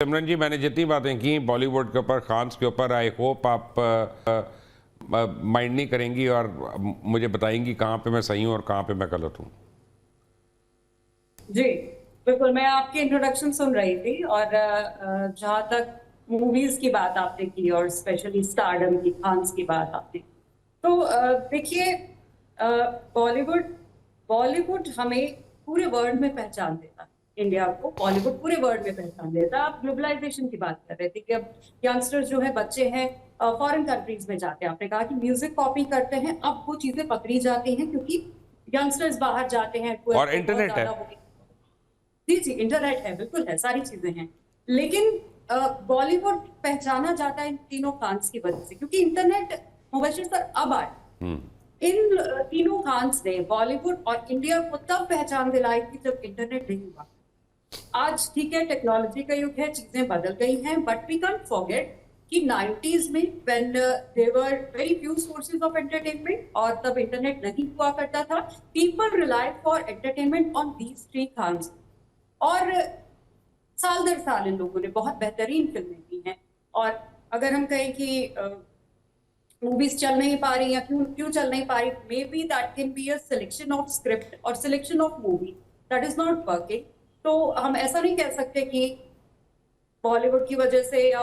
सिमरन जी, मैंने जितनी बातें की बॉलीवुड के ऊपर, खान्स के ऊपर, आई होप आप माइंड नहीं करेंगी और मुझे बताएंगी कहाँ पे मैं सही हूँ और कहाँ पे मैं गलत हूँ। जी बिल्कुल, मैं आपकी इंट्रोडक्शन सुन रही थी और जहाँ तक मूवीज की बात आपने की और स्पेशली स्टारडम की, खान्स की बात आपने की, तो देखिए, बॉलीवुड बॉलीवुड हमें पूरे वर्ल्ड में पहचान देता है। इंडिया को बॉलीवुड पूरे वर्ल्ड में पहचान देता है। आप ग्लोबलाइजेशन की बात कर रहे थे कि अब यंगस्टर्स जो है, बच्चे हैं, फॉरेन कंट्रीज में जाते हैं। आपने कहा कि म्यूजिक कॉपी करते हैं, अब वो चीजें पकड़ी जाती हैं क्योंकि यंगस्टर्स बाहर जाते हैं, और बहुत इंटरनेट है। ज्यादा हो गई। जी जी, इंटरनेट है, बिल्कुल है, सारी चीजें हैं। लेकिन बॉलीवुड पहचाना जाता है इन तीनों खान्स की वजह से, क्योंकि इंटरनेट, मुबशिर सर, अब आए। इन तीनों खान्स ने बॉलीवुड और इंडिया को तब पहचान दिलाई थी जब इंटरनेट नहीं हुआ। आज ठीक है, टेक्नोलॉजी का युग है, चीजें बदल गई हैं, बट वी कांट फॉरगेट कि 90s में when there were very few sources of entertainment और तब इंटरनेट नहीं हुआ करता था, people relied for entertainment on these three Khans. और साल दर साल इन लोगों ने बहुत बेहतरीन फिल्में की हैं। और अगर हम कहें कि मूवीज चल नहीं पा रही, या क्यों क्यों चल नहीं पा रही, maybe that can be a selection of script और selection of movie that is not working. तो हम ऐसा नहीं कह सकते कि बॉलीवुड की वजह से या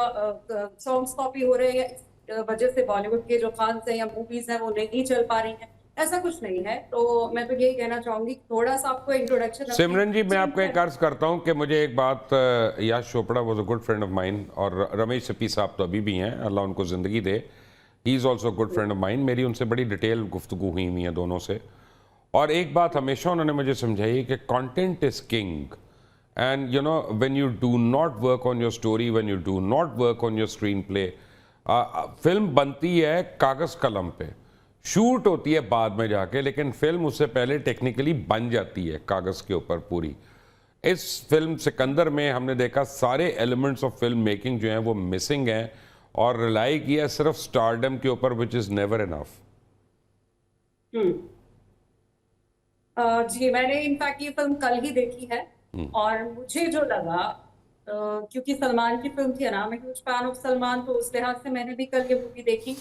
सॉन्ग्स कॉपी हो रहे हैं, या इस वजह से बॉलीवुड के जो खान्स हैं या मूवीज हैं वो नहीं चल पा रही हैं। ऐसा कुछ नहीं है। तो मैं तो यही कहना चाहूंगी, थोड़ा सा आपको इंट्रोडक्शन अपनी सिमरन जी, मैं चेंज आपको एक करनी। अर्ज करता हूँ कि मुझे एक बात, Yash Chopra was a good friend of mine, और रमेश सिप्पी साहब तो अभी भी हैं, अल्लाह उनको ज़िंदगी दे। He is also good friend of mine. मेरी उनसे बड़ी डिटेल गुफ्तगू हुई हुई है दोनों से। और एक बात हमेशा उन्होंने मुझे समझाई कि content is king, and you know when you do not work on your story, when you do not work on your screen play, film बनती है कागज़ कलम पे, शूट होती है बाद में जाके, लेकिन फिल्म उससे पहले टेक्निकली बन जाती है कागज़ के ऊपर पूरी। इस फिल्म सिकंदर में हमने देखा सारे एलिमेंट्स ऑफ फिल्म मेकिंग जो हैं वो मिसिंग हैं, और रिलाई किया सिर्फ स्टारडम के ऊपर, विच इज़ नेवर इनफ। जी, मैंने इनफैक्ट ये फिल्म कल ही देखी है। और मुझे जो लगा, क्योंकि सलमान की फिल्म थी ना, मैं ह्यूज फैन ऑफ सलमान, तो उस लिहाज से मैंने भी कल ये मूवी देखी।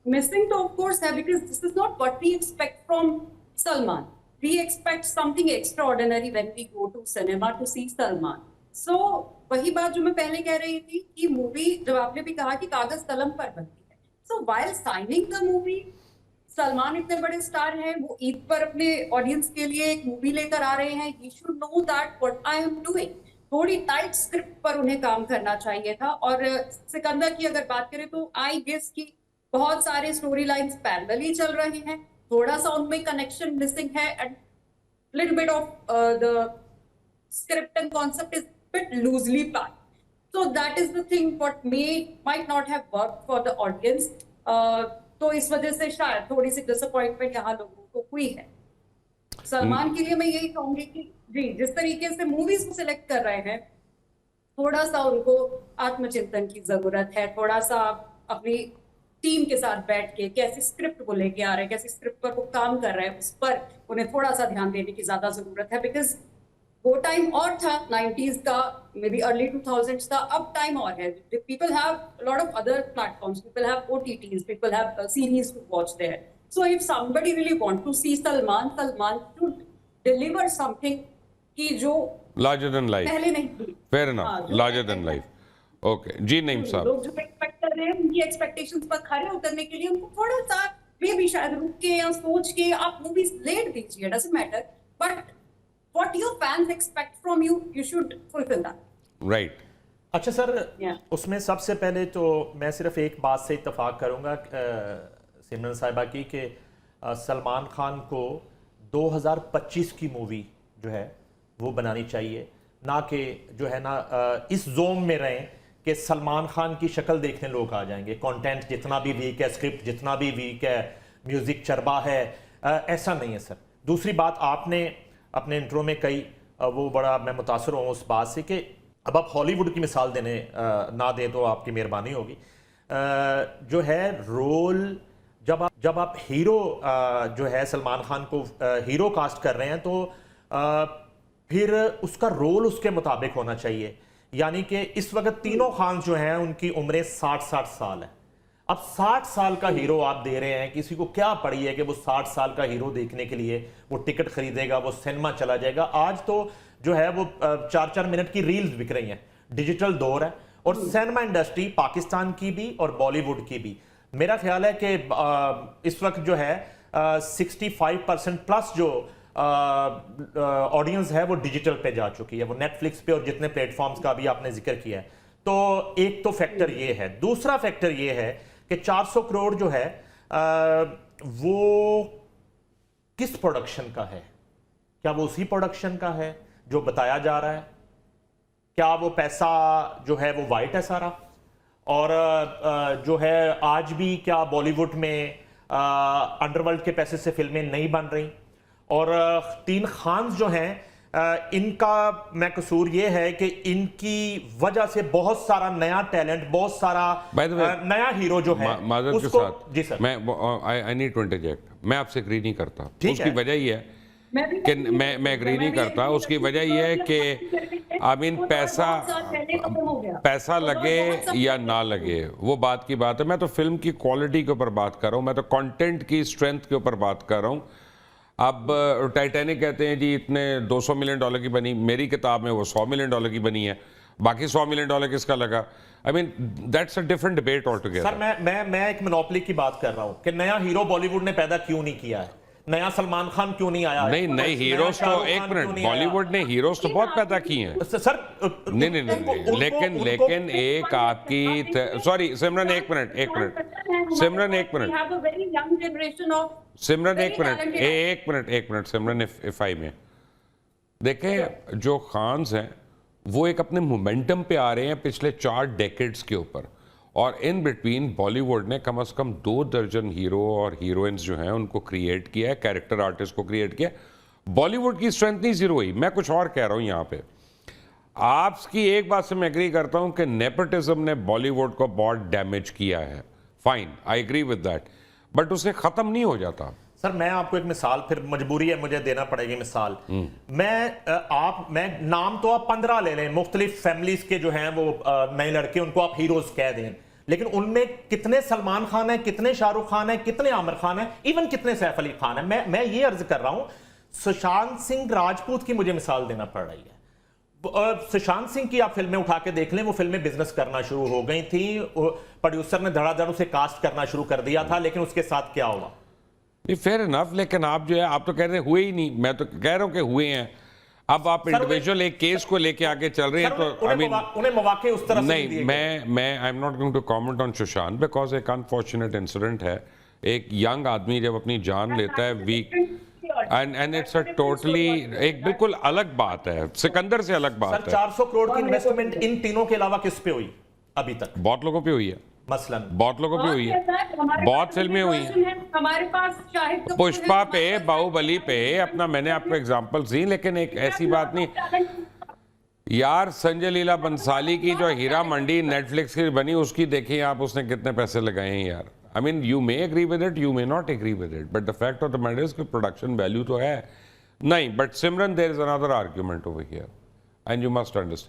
मिसिंग तो ऑफ कोर्स है, because this is not what we expect from Salman. We expect something extraordinary when we go to cinema to see Salman. So वही बात जो मैं पहले कह रही थी कि मूवी, जब आपने भी कहा कि कागज कलम पर बनती है, सो while signing the movie, Salman इतने बड़े स्टार हैं, वो ईद पर अपने ऑडियंस के लिए एक मूवी लेकर आ रहे हैं। He should know that what I am doing. थोड़ी टाइट स्क्रिप्ट पर उन्हें काम करना चाहिए था। और सिकंदर की अगर बात करें तो आई गेस कि बहुत सारे स्टोरी लाइंस पैरेलली चल रहे हैं, थोड़ा सा उनमें कनेक्शन मिसिंग है, and little bit of the script and concept is bit loosely packed. So that is the thing what might not have worked for the audience. तो इस वजह से शायद थोड़ी सी डिसअपॉइंटमेंट यहाँ लोगों को हुई है। सलमान के लिए मैं यही कहूंगी कि जी, जिस तरीके से मूवीज को सिलेक्ट कर रहे हैं, थोड़ा सा उनको आत्मचिंतन की जरूरत है। थोड़ा सा अपनी टीम के साथ बैठ के कैसी स्क्रिप्ट को लेके आ रहे हैं, कैसी स्क्रिप्ट पर वो काम कर रहे हैं, उस पर उन्हें थोड़ा सा ध्यान देने की ज्यादा जरूरत है। बिकॉज वो टाइम और था 90s का, मे बी अर्ली 2000s का, अब टाइम और है। People have lot of other platforms, people have OTTs, people have series to watch there. So if somebody really want to see Salman, Salman should deliver something कि जो larger than life, पहले नहीं थी। Fair हाँ, इनफ, जो larger than life. Okay जी, नईम साहब। लोग जो एक्सपेक्ट कर रहे हैं, उनकी एक्सपेक्टेशंस पर खरे उतरने के लिए उनको थोड़ा सा मे भी शायद रुक के या सोच के आप मूवीज लेट दीजिए, doesn't matter, but what your fans expect from you, you should fulfill that. Right. अच्छा सर, Yeah. उसमें सबसे पहले तो मैं सिर्फ एक बात से इत्तेफाक करूंगा सिमरन साहिबा की, कि सलमान खान को 2025 की मूवी जो है वो बनानी चाहिए, ना कि जो है ना इस जोन में रहें कि सलमान खान की शक्ल देखने लोग आ जाएंगे। कंटेंट जितना भी वीक है, स्क्रिप्ट जितना भी वीक है, म्यूजिक चरबा है, ऐसा नहीं है सर। दूसरी बात आपने अपने इंट्रो में कही, वो बड़ा मैं मुतासर हूँ उस बात से कि अब आप हॉलीवुड की मिसाल देने ना दें तो आपकी मेहरबानी होगी। जो है रोल, जब आप हीरो जो है सलमान खान को हीरो कास्ट कर रहे हैं, तो फिर उसका रोल उसके मुताबिक होना चाहिए। यानी कि इस वक्त तीनों खान जो हैं उनकी उम्रें 60-60 साल है। अब 60 साल का हीरो आप दे रहे हैं, किसी को क्या पड़ी है कि वो 60 साल का हीरो देखने के लिए वो टिकट खरीदेगा, वो सिनेमा चला जाएगा। आज तो जो है वो 4-4 मिनट की रील्स बिक रही हैं, डिजिटल दौर है। और सिनेमा इंडस्ट्री पाकिस्तान की भी और बॉलीवुड की भी, मेरा ख्याल है कि इस वक्त जो है 65% प्लस जो ऑडियंस है वो डिजिटल पे जा चुकी है, वो नेटफ्लिक्स पे और जितने प्लेटफॉर्म्स का भी आपने जिक्र किया है। तो एक तो फैक्टर ये है। दूसरा फैक्टर ये है कि 400 करोड़ जो है वो किस प्रोडक्शन का है? क्या वो उसी प्रोडक्शन का है जो बताया जा रहा है? क्या वो पैसा जो है वो वाइट है सारा? और जो है आज भी क्या बॉलीवुड में अंडरवर्ल्ड के पैसे से फिल्में नहीं बन रही? और 3 खान जो हैं इनका मैं कसूर ये है कि इनकी वजह से बहुत सारा नया टैलेंट, बहुत सारा नया हीरो जो है माजरत के उसको, साथ जी सर, मैं आई नीड टू इंटरजेक्ट, मैं आपसे एग्री नहीं करता। ठीक उसकी है। वजह ये है कि मैं एग्री नहीं करता। उसकी वजह ये है कि आई मीन पैसा लगे या ना लगे वो बात की बात है। मैं तो फिल्म की क्वालिटी के ऊपर बात कर रहा हूँ, मैं तो कंटेंट की स्ट्रेंथ के ऊपर बात कर रहा हूँ। अब टाइटैनिक कहते हैं जी इतने $200 मिलियन की बनी, मेरी किताब में वो $100 मिलियन की बनी है, बाकी $100 मिलियन किसका लगा? I mean that's a different debate all together. Sir मैं एक मोनोपोली की बात कर रहा हूं कि नया हीरो बॉलीवुड ने पैदा क्यों नहीं किया है? नया सलमान खान क्यों नहीं आया? नहीं, नए हीरोज तो एक मिनट, बॉलीवुड ने हीरोज तो बहुत पैदा किए हैं सर। नहीं, लेकिन एक आपकी, सॉरी सिमरन एक मिनट, सिमरन एक मिनट सिमरन, इफ आई में देखें, जो खान्स हैं वो एक अपने मोमेंटम पे आ रहे हैं पिछले 4 डेकेड्स के ऊपर, और इन बिटवीन बॉलीवुड ने कम से कम 2 दर्जन हीरो और हीरोइंस जो हैं उनको क्रिएट किया है, कैरेक्टर आर्टिस्ट को क्रिएट किया। बॉलीवुड की स्ट्रेंथ नहीं जीरो हुई। मैं कुछ और कह रहा हूं यहाँ पे। आपकी एक बात से मैं एग्री करता हूं कि नेपोटिज्म ने बॉलीवुड को बहुत डैमेज किया है, fine, I agree with that, but उसे खत्म नहीं हो जाता। सर मैं आपको एक मिसाल, फिर मजबूरी है मुझे देना पड़ेगी मिसाल। मैं नाम तो आप 15 ले लें, मुख्तलिफ फैमिलीज के जो हैं वो नए लड़के, उनको आप हीरोज कह दें, लेकिन उनमें कितने सलमान खान है, कितने शाहरुख खान है, कितने आमिर खान है, इवन कितने सैफ अली खान है? मैं ये अर्ज कर रहा हूं, सुशांत सिंह राजपूत की मुझे मिसाल देना पड़ रही है। सुशांत सिंह की आप फिल्में उठा के देख लें, वो फिल्में बिजनेस करना शुरू हो गई थी, प्रोड्यूसर ने धड़ाधड़ उसे कास्ट करना शुरू कर दिया था, लेकिन उसके साथ क्या हुआ? फेयर इनफ, लेकिन आप जो है आप तो कह रहे हुए ही नहीं, मैं तो कह रहा हूं कि हुए हैं। अब आप इंडिविजुअल एक केस को लेके आगे चल रहे हैं, तो आई मीन उन्हें मौके उस तरह से नहीं, मैं I am not going to comment on Sushant because एक अनफॉर्चुनेट इंसिडेंट है। एक यंग आदमी जब अपनी जान लेता है week, and it's a totally एक बिल्कुल अलग बात है, सिकंदर से अलग बात है। 400 करोड़ की इन्वेस्टमेंट इन तीनों के अलावा किस पे हुई अभी तक? बहुत लोगों पे हुई है, मसलन बहुत लोगों पे हुई है, बहुत फिल्में हुई हैं, हमारे पास शाहिद कपूर पुष्पा पे, बाहुबली पे, अपना मैंने आपको एग्जांपल्स दी, लेकिन एक ऐसी बात नहीं यार, संजय लीला बंसाली की जो हीरा मंडी नेटफ्लिक्स की बनी, उसकी देखिए आप, उसने कितने पैसे लगाए हैं यार। I mean you may agree with it, you may not agree with it, but the fact of the matter is कि प्रोडक्शन वैल्यू तो है नहीं। But Simran, there is another argument over here and you must understand.